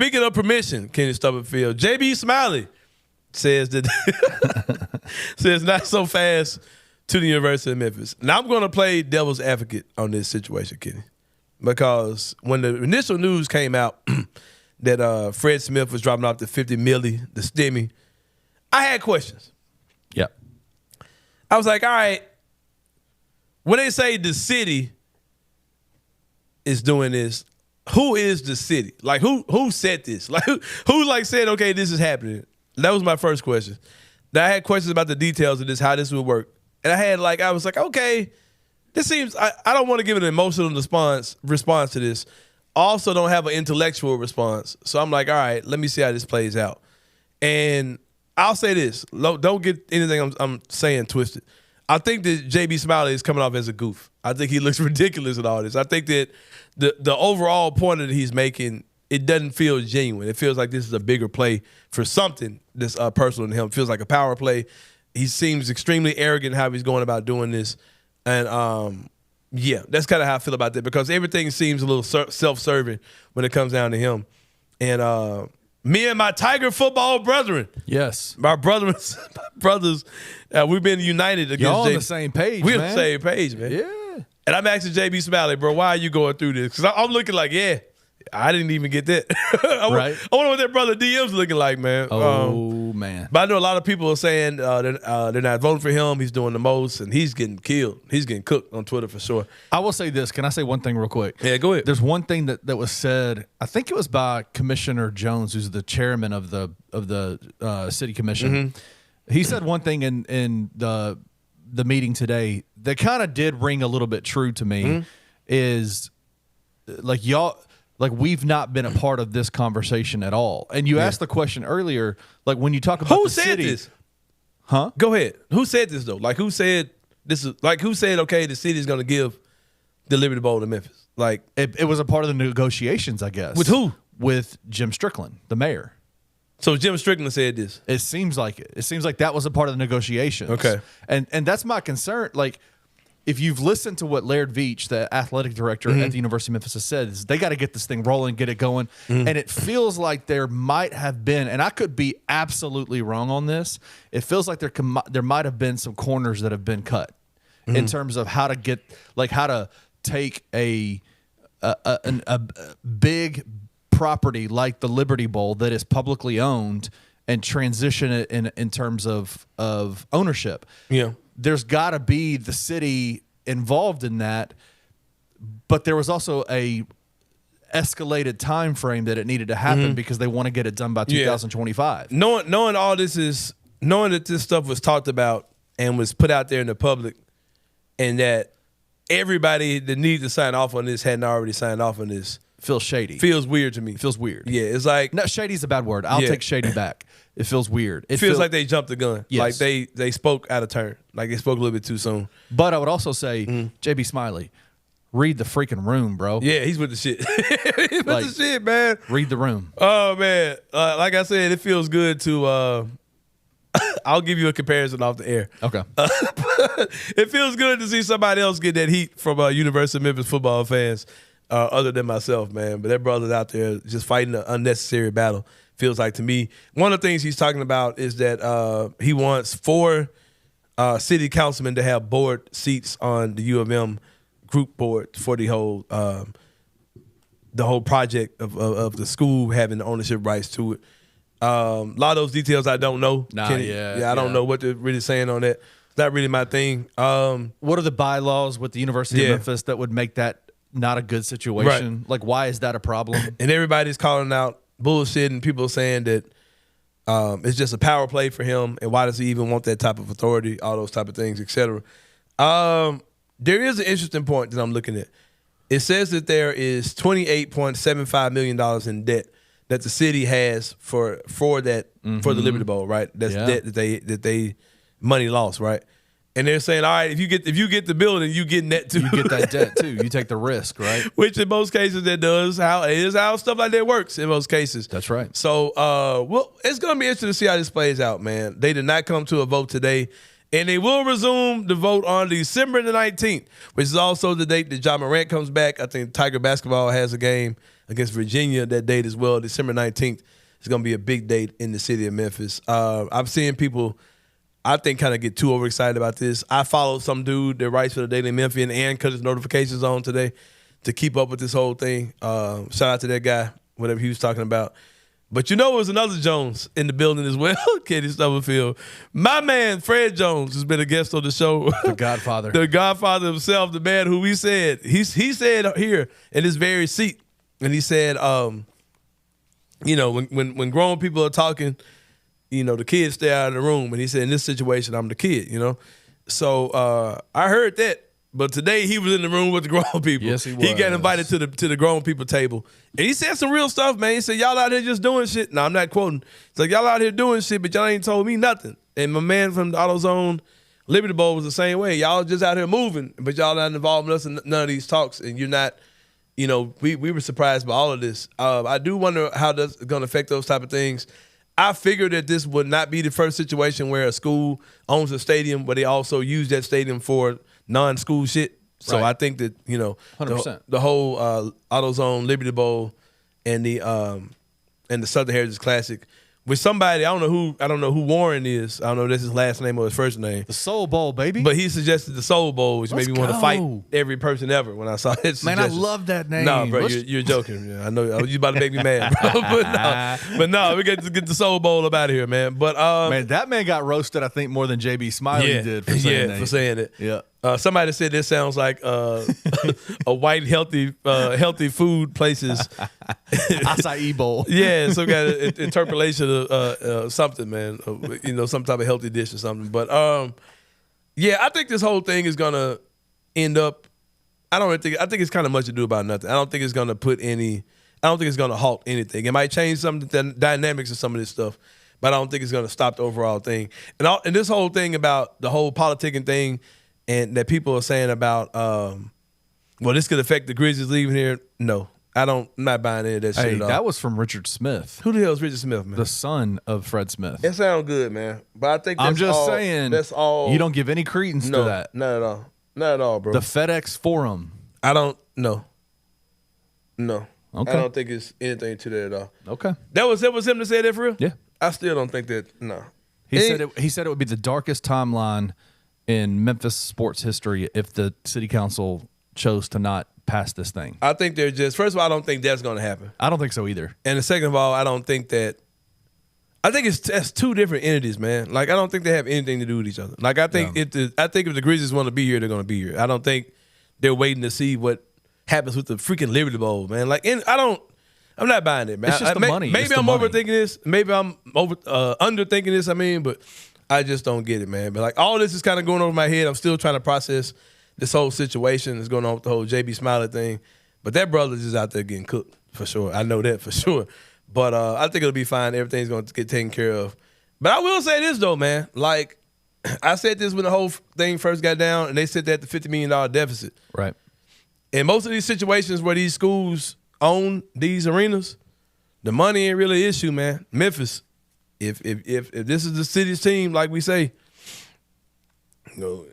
Speaking of permission, Kenny Stubblefield, JB Smiley says that says not so fast to the University of Memphis. Now I'm going to play devil's advocate on this situation, Kenny, because when the initial news came out that Fred Smith was dropping off the $50 million, the STEMI, I had questions. Yep. I was like, all right, when they say the city is doing this, who is the city? Like, who said this? Like, who like said, okay, this is happening? That was my first question. Then I had questions about the details of this, how this would work. And I was like, okay, this seems, I don't want to give an emotional response to this. I also don't have an intellectual response. So I'm like, all right, let me see how this plays out. And I'll say this. Don't get anything I'm saying twisted. I think that JB Smiley is coming off as a goof. I think he looks ridiculous in all this. I think that the overall point that he's making, it doesn't feel genuine. It feels like this is a bigger play for something that's personal to him. It feels like a power play. He seems extremely arrogant how he's going about doing this. And, yeah, that's kind of how I feel about that because everything seems a little self-serving when it comes down to him. And me and my Tiger football brethren. Yes. My brothers, we've been united against Y'all on the same page, We're man. on the same page, man. Yeah. And I'm asking JB Smiley, bro, why are you going through this? Because I'm looking like, yeah, I didn't even get that. Right. I wonder what that brother DM's looking like, man. Oh, man. But I know a lot of people are saying they're not voting for him. He's doing the most, and he's getting killed. He's getting cooked on Twitter for sure. I will say this. Can I say one thing real quick? Yeah, go ahead. There's one thing that was said. I think it was by Commissioner Jones, who's the chairman of the city commission. Mm-hmm. He said one thing in the meeting today that kind of did ring a little bit true to me. Mm-hmm. Is like y'all. Like, we've not been a part of this conversation at all. And you asked the question earlier, like, when you talk about who the said city, this? Huh? Go ahead. Who said this, though? Like, who said this is, like, who said, okay, the city's going to give the Liberty Bowl to Memphis? Like, it was a part of the negotiations, I guess. With who? With Jim Strickland, the mayor. So Jim Strickland said this? It seems like it. It seems like that was a part of the negotiations. Okay. And that's my concern. Like, if you've listened to what Laird Veach, the athletic director at the University of Memphis, has said, is they got to get this thing rolling, get it going. And it feels like there might have been, and I could be absolutely wrong on this, it feels like there might have been some corners that have been cut in terms of how to take a big property like the Liberty Bowl that is publicly owned and transition it in terms of ownership. Yeah. There's got to be the city involved in that, but there was also a escalated time frame that it needed to happen because they want to get it done by 2025. Knowing all this is knowing that this stuff was talked about and was put out there in the public, and that everybody that needs to sign off on this hadn't already signed off on this. Feels shady. Feels weird to me. Feels weird. Yeah, it's like no, shady's a bad word. I'll take shady back. It feels weird. It feels like they jumped the gun. Yes. Like they spoke out of turn. Like they spoke a little bit too soon. But I would also say, JB Smiley, read the freaking room, bro. Yeah, he's with the shit. He's with the shit, man. Read the room. Oh man, like I said, it feels good to. I'll give you a comparison off the air. Okay. It feels good to see somebody else get that heat from University of Memphis football fans. Other than myself, man. But that brother's out there just fighting an unnecessary battle, feels like to me. One of the things he's talking about is that he wants 4 city councilmen to have board seats on the U of M group board for the whole project of the school having the ownership rights to it. A lot of those details I don't know. I don't know what they're really saying on that. It's not really my thing. What are the bylaws with the University of Memphis that would make that not a good situation? Right. Like, why is that a problem? And everybody's calling out bullshit and people saying that it's just a power play for him and why does he even want that type of authority, all those type of things, etc. There is an interesting point that I'm looking at. It says that there is $28.75 million in debt that the city has for that for the Liberty Bowl, right? That's debt that they money lost, right? And they're saying, all right, if you get the building, you get that too. You get that debt too. You take the risk, right? Which in most cases it is how stuff like that works in most cases. That's right. So well, it's gonna be interesting to see how this plays out, man. They did not come to a vote today. And they will resume the vote on December the 19th, which is also the date that John Morant comes back. I think Tiger basketball has a game. against Virginia that date as well. December 19th is going to be a big date in the city of Memphis. I'm seeing people, I think, kind of get too overexcited about this. I follow some dude that writes for the Daily Memphian and cut his notifications on today to keep up with this whole thing. Shout out to that guy, whatever he was talking about. But it was another Jones in the building as well, Katie Stubblefield. My man, Fred Jones, has been a guest on the show. The Godfather. The Godfather himself, the man who he said here in this very seat, and he said, when grown people are talking, the kids stay out of the room. And he said, in this situation, I'm the kid, So I heard that. But today he was in the room with the grown people. Yes, he was. He got invited to the grown people table. And he said some real stuff, man. He said, y'all out here just doing shit. No, I'm not quoting. He's like, y'all out here doing shit, but y'all ain't told me nothing. And my man from the AutoZone Liberty Bowl was the same way. Y'all just out here moving, but y'all not involving us in none of these talks. And you're not, we were surprised by all of this. I do wonder how that's going to affect those type of things. I figured that this would not be the first situation where a school owns a stadium, but they also use that stadium for non-school shit. So right. I think that, 100%. The whole AutoZone Liberty Bowl and the Southern Heritage Classic with somebody, I don't know who Warren is. I don't know if that's his last name or his first name. The Soul Bowl, baby. But he suggested the Soul Bowl, which made me want to fight go. every person ever when I saw it. Man, I love that name. No, bro, you're joking. Yeah, I know you about to make me mad, bro. but no, we got to get the Soul Bowl up out of here, man. But man, that man got roasted, I think, more than JB Smiley did for saying that. for saying it. Yeah. Somebody said this sounds like a white healthy food places acai bowl. Yeah, some kind of interpolation of something, man. Some type of healthy dish or something. But I think this whole thing is gonna end up. I think it's kind of much ado about nothing. I don't think it's gonna halt anything. It might change some of the dynamics of some of this stuff, but I don't think it's gonna stop the overall thing. And this whole thing about the whole politicking thing. And that people are saying about, this could affect the Grizzlies leaving here. No, I'm not buying any of that shit at all. That was from Richard Smith. Who the hell is Richard Smith, man? The son of Fred Smith. That sounds good, man. But I think I'm just saying, that's all. You don't give any credence to that. Not at all. Not at all, bro. The FedEx Forum. I don't know. No. Okay. I don't think it's anything to that at all. Okay. That was him to say that for real? Yeah. I still don't think that, no. He said it would be the darkest timeline in Memphis sports history if the city council chose to not pass this thing. I think they're just, first of all, I don't think that's going to happen. I don't think so either. And second of all, I think that's two different entities, man. Like, I don't think they have anything to do with each other. Like, I think if the Grizzlies want to be here, they're going to be here. I don't think they're waiting to see what happens with the freaking Liberty Bowl, man. Like, I'm not buying it, man. It's just the money. Maybe I'm overthinking this. Maybe I'm underthinking this, but I just don't get it, man. But like all this is kind of going over my head. I'm still trying to process this whole situation that's going on with the whole JB Smiley thing. But that brother's just out there getting cooked for sure. I know that for sure. But I think it'll be fine. Everything's going to get taken care of. But I will say this though, man. Like I said this when the whole thing first got down, and they said that the $50 million deficit. Right. In most of these situations where these schools own these arenas, the money ain't really an issue, man. Memphis. If this is the city's team, like we say, go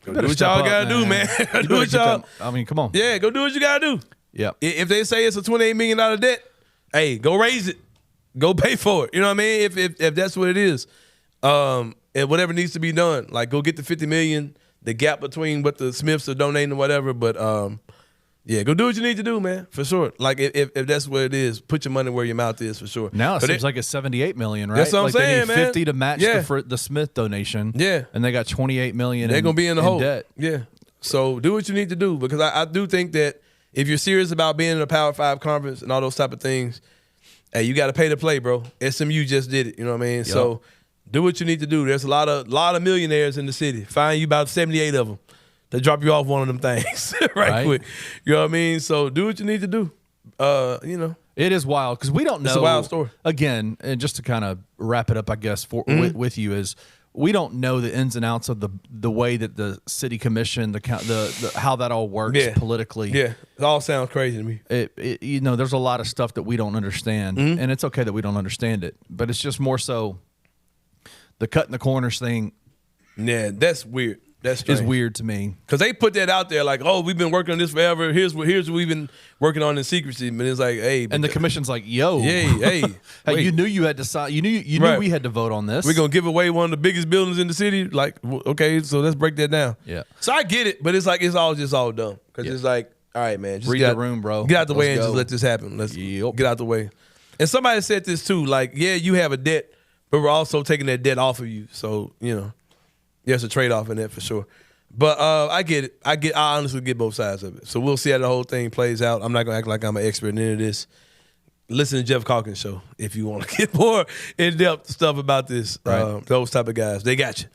do what y'all gotta do, man. Do what y'all. Come on. Yeah, go do what you gotta do. Yeah. If they say it's a $28 million debt, hey, go raise it, go pay for it. You know what I mean? If that's what it is, and whatever needs to be done, like go get the $50 million, the gap between what the Smiths are donating or whatever. But yeah, go do what you need to do, man, for sure. Like if that's what it is, put your money where your mouth is, for sure. Now it seems like it's $78 million, right? That's what I'm saying, they need 50 to match the Smith donation. Yeah, and they got $28 million. They're gonna be in the hole. Debt. Yeah, so do what you need to do, because I do think that if you're serious about being in a Power 5 conference and all those type of things, hey, you got to pay to play, bro. SMU just did it. You know what I mean? Yep. So do what you need to do. There's a lot of millionaires in the city. Find you about 78 of them. They drop you off one of them things right quick. You know what I mean? So do what you need to do. It is wild because we don't know. It's a wild story. Again, and just to kind of wrap it up, I guess, with you is we don't know the ins and outs of the way that the city commission, the how that all works politically. Yeah, it all sounds crazy to me. There's a lot of stuff that we don't understand, and it's okay that we don't understand it. But it's just more so the cut in the corners thing. Yeah, that's weird. That's strange. is weird to me. Because they put that out there like, oh, we've been working on this forever. Here's what we've been working on in secrecy. But it's like, hey. And the commission's like, yo. Hey. Hey, you knew you had to sign. You knew we had to vote on this. We're going to give away one of the biggest buildings in the city. Like, okay, so let's break that down. Yeah. So I get it, but it's like, it's all dumb. Because it's like, all right, man. Just read the room, bro. Get out the way and just let this happen. Let's get out the way. And somebody said this too, like, yeah, you have a debt, but we're also taking that debt off of you. So, there's a trade-off in that for sure. But I get it. I honestly get both sides of it. So we'll see how the whole thing plays out. I'm not going to act like I'm an expert in any of this. Listen to Jeff Calkins' show if you want to get more in-depth stuff about this. Right. Those type of guys. They got you.